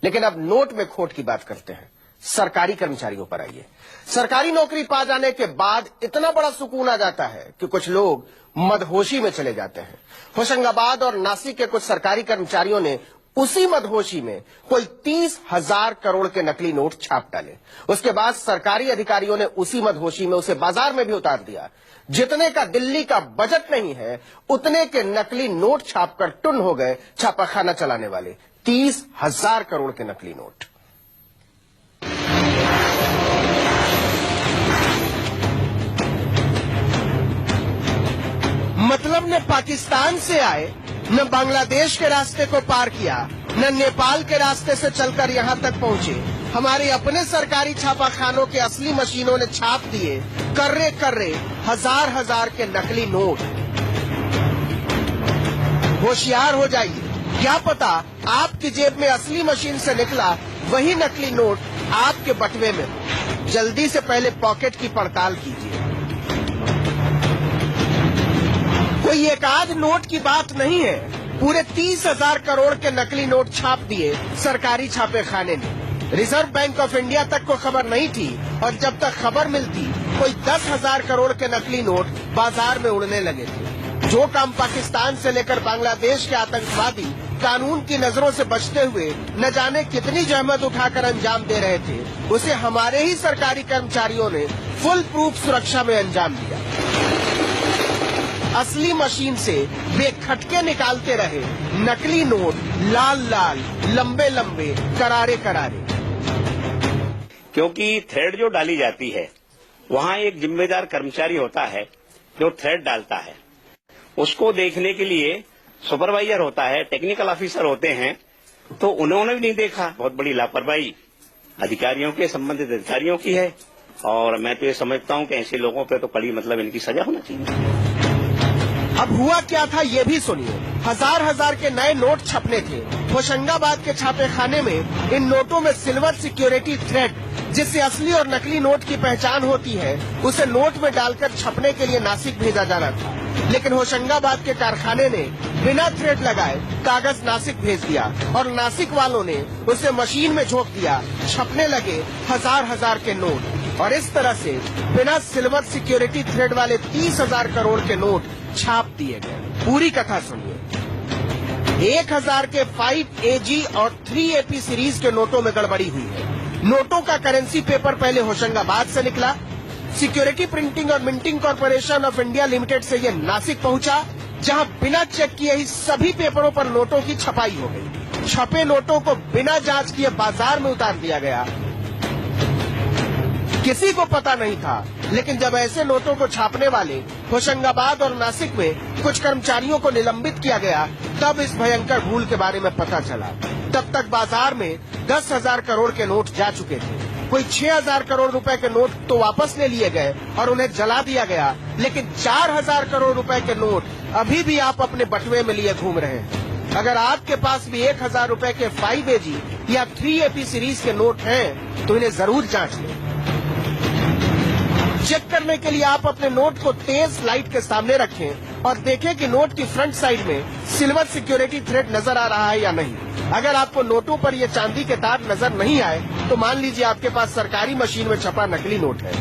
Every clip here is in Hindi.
लेकिन अब नोट में खोट की बात करते हैं। सरकारी कर्मचारियों पर आइए। सरकारी नौकरी पा जाने के बाद इतना बड़ा सुकून आ जाता है कि कुछ लोग मदहोशी में चले जाते हैं। होशंगाबाद और नासिक के कुछ सरकारी कर्मचारियों ने उसी मदहोशी में कोई 30,000 करोड़ के नकली नोट छाप डाले। उसके बाद सरकारी अधिकारियों ने उसी मदहोशी में उसे बाजार में भी उतार दिया। जितने का दिल्ली का बजट नहीं है, उतने के नकली नोट छापकर टुन हो गए छापाखाना चलाने वाले। 30,000 करोड़ के नकली नोट। मतलब न पाकिस्तान से आए, न बांग्लादेश के रास्ते को पार किया, न नेपाल के रास्ते से चलकर यहाँ तक पहुँचे। हमारे अपने सरकारी छापाखानों के असली मशीनों ने छाप दिए कर्रे हजार के नकली नोट। होशियार हो जाइए, क्या पता आपकी जेब में असली मशीन से निकला वही नकली नोट आपके बटुए में। जल्दी से पहले पॉकेट की पड़ताल कीजिए। कोई एक आध नोट की बात नहीं है, पूरे 30,000 करोड़ के नकली नोट छाप दिए सरकारी छापेखाने ने। रिजर्व बैंक ऑफ इंडिया तक को खबर नहीं थी, और जब तक खबर मिलती कोई 10,000 करोड़ के नकली नोट बाजार में उड़ने लगे थे। जो काम पाकिस्तान से लेकर बांग्लादेश के आतंकवादी कानून की नजरों से बचते हुए न जाने कितनी जहमत उठाकर अंजाम दे रहे थे, उसे हमारे ही सरकारी कर्मचारियों ने फुल प्रूफ सुरक्षा में अंजाम दिया। असली मशीन से बेखटके निकालते रहे नकली नोट, लाल लंबे करारे। क्योंकि थ्रेड जो डाली जाती है, वहाँ एक जिम्मेदार कर्मचारी होता है जो थ्रेड डालता है। उसको देखने के लिए सुपरवाइजर होता है, टेक्निकल ऑफिसर होते हैं, तो उन्होंने भी नहीं देखा। बहुत बड़ी लापरवाही अधिकारियों के, संबंधित अधिकारियों की है, और मैं तो ये समझता हूँ कि ऐसे लोगों पे तो कड़ी इनकी सजा होना चाहिए। अब हुआ क्या था ये भी सुनिए। हजार के नए नोट छपने थे। होशंगाबाद के छापेखाने में इन नोटों में सिल्वर सिक्योरिटी थ्रेड, जिससे असली और नकली नोट की पहचान होती है, उसे नोट में डालकर छपने के लिए नासिक भेजा जाना था। लेकिन होशंगाबाद के कारखाने ने बिना थ्रेड लगाए कागज नासिक भेज दिया, और नासिक वालों ने उसे मशीन में झोंक दिया। छपने लगे हजार के नोट, और इस तरह से बिना सिल्वर सिक्योरिटी थ्रेड वाले 30,000 करोड़ के नोट छाप दिए गए। पूरी कथा सुनिए। 1,000 के 5 AG और 3 AP सीरीज के नोटों में गड़बड़ी हुई है। नोटों का करेंसी पेपर पहले होशंगाबाद से निकला, सिक्योरिटी प्रिंटिंग और minting corporation of India limited से ये नासिक पहुंचा, जहां बिना चेक किए ही सभी पेपरों पर नोटों की छपाई हो गई। छपे नोटों को बिना जांच किए बाजार में उतार दिया गया। किसी को पता नहीं था, लेकिन जब ऐसे नोटों को छापने वाले होशंगाबाद और नासिक में कुछ कर्मचारियों को निलंबित किया गया, तब इस भयंकर भूल के बारे में पता चला। तब तक बाजार में 10,000 करोड़ के नोट जा चुके थे। कोई 6,000 करोड़ रुपए के नोट तो वापस ले लिए गए और उन्हें जला दिया गया, लेकिन 4,000 करोड़ रुपए के नोट अभी भी आप अपने बटुए में लिए घूम रहे हैं। अगर आपके पास भी 1,000 रुपए के 5 AG या 3 AP सीरीज के नोट हैं, तो इन्हें जरूर जांच लें। चेक करने के लिए आप अपने नोट को तेज लाइट के सामने रखें और देखें कि नोट की फ्रंट साइड में सिल्वर सिक्योरिटी थ्रेड नजर आ रहा है या नहीं। अगर आपको नोटों पर ये चांदी के तार नजर नहीं आए, तो मान लीजिए आपके पास सरकारी मशीन में छपा नकली नोट है।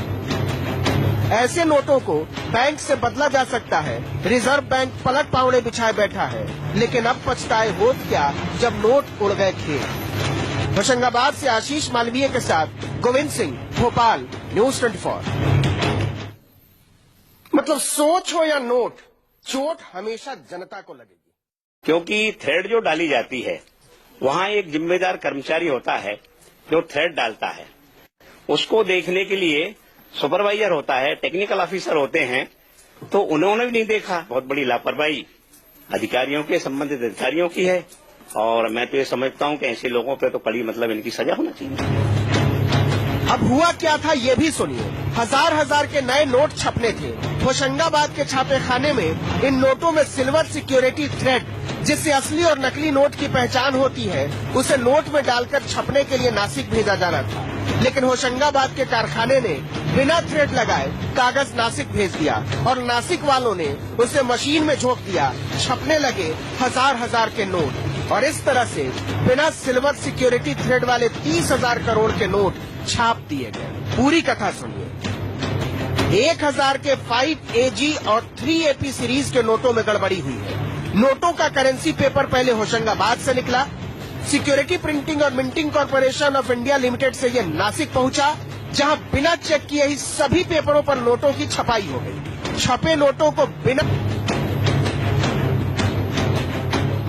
ऐसे नोटों को बैंक से बदला जा सकता है। रिजर्व बैंक पलट पावड़े बिछाए बैठा है, लेकिन अब पछताए होत क्या जब नोट उड़ गए खेत। होशंगाबाद से आशीष मालवीय के साथ गोविंद सिंह, भोपाल, न्यूज 24। मतलब सोच हो या नोट, चोट हमेशा जनता को लगेगी। क्योंकि थ्रेड जो डाली जाती है, वहाँ एक जिम्मेदार कर्मचारी होता है जो थ्रेड डालता है। उसको देखने के लिए सुपरवाइजर होता है, टेक्निकल ऑफिसर होते हैं, तो उन्होंने भी नहीं देखा। बहुत बड़ी लापरवाही अधिकारियों के, संबंधित अधिकारियों की है, और मैं तो ये समझता हूँ कि ऐसे लोगों पे तो कड़ी इनकी सजा होना चाहिए। अब हुआ क्या था ये भी सुनिए। हजार के नए नोट छपने थे। होशंगाबाद के छापेखाने में इन नोटों में सिल्वर सिक्योरिटी थ्रेड, जिससे असली और नकली नोट की पहचान होती है, उसे नोट में डालकर छपने के लिए नासिक भेजा जाना था। लेकिन होशंगाबाद के कारखाने ने बिना थ्रेड लगाए कागज नासिक भेज दिया, और नासिक वालों ने उसे मशीन में झोंक दिया। छपने लगे हजार के नोट, और इस तरह से बिना सिल्वर सिक्योरिटी थ्रेड वाले 30,000 करोड़ के नोट छाप दिए गए। पूरी कथा सुनिए। 1,000 के 5 AG और 3 AP सीरीज के नोटों में गड़बड़ी हुई है। नोटों का करेंसी पेपर पहले होशंगाबाद से निकला, सिक्योरिटी प्रिंटिंग और minting corporation of India limited से ये नासिक पहुंचा, जहां बिना चेक किए ही सभी पेपरों पर नोटों की छपाई हो गई। छपे नोटों को बिना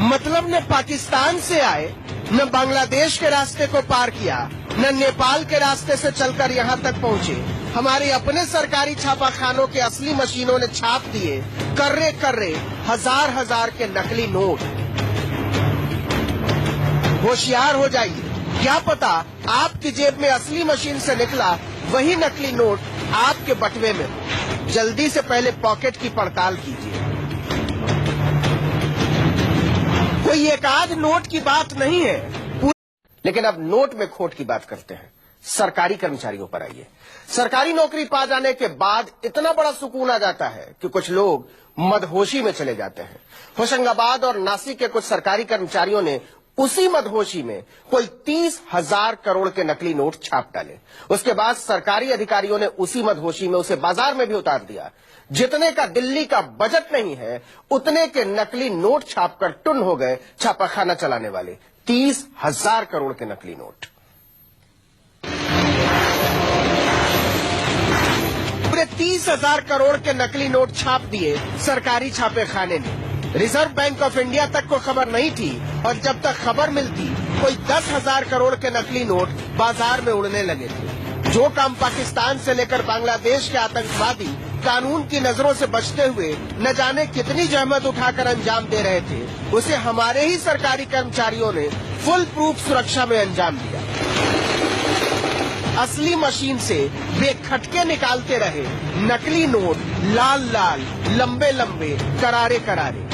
मतलब न पाकिस्तान से आए, न बांग्लादेश के रास्ते को पार किया, न नेपाल के रास्ते से चलकर यहां तक पहुंचे। हमारे अपने सरकारी छापाखानों के असली मशीनों ने छाप दिए कर्रे हजार के नकली नोट। होशियार हो जाइए, क्या पता आपकी जेब में असली मशीन से निकला वही नकली नोट आपके बटुए में हो। जल्दी से पहले पॉकेट की पड़ताल कीजिए। कोई एक आध नोट की बात नहीं है, लेकिन अब नोट में खोट की बात करते हैं। सरकारी कर्मचारियों पर आइए। सरकारी नौकरी पा जाने के बाद इतना बड़ा सुकून आ जाता है कि कुछ लोग मदहोशी में चले जाते हैं। होशंगाबाद और नासिक के कुछ सरकारी कर्मचारियों ने उसी मदहोशी में कोई 30,000 करोड़ के नकली नोट छाप डाले। उसके बाद सरकारी अधिकारियों ने उसी मदहोशी में उसे बाजार में भी उतार दिया। जितने का दिल्ली का बजट नहीं है, उतने के नकली नोट छापकर टुन हो गए छापाखाना चलाने वाले। 30,000 करोड़ के नकली नोट। पूरे 30,000 करोड़ के नकली नोट छाप दिए सरकारी छापेखाने ने। रिजर्व बैंक ऑफ इंडिया तक को खबर नहीं थी, और जब तक खबर मिलती कोई 10,000 करोड़ के नकली नोट बाजार में उड़ने लगे थे। जो काम पाकिस्तान से लेकर बांग्लादेश के आतंकवादी कानून की नजरों से बचते हुए न जाने कितनी जहमत उठाकर अंजाम दे रहे थे, उसे हमारे ही सरकारी कर्मचारियों ने फुल प्रूफ सुरक्षा में अंजाम दिया। असली मशीन से बेखटके निकालते रहे नकली नोट, लाल लाल, लंबे लंबे, करारे करारे।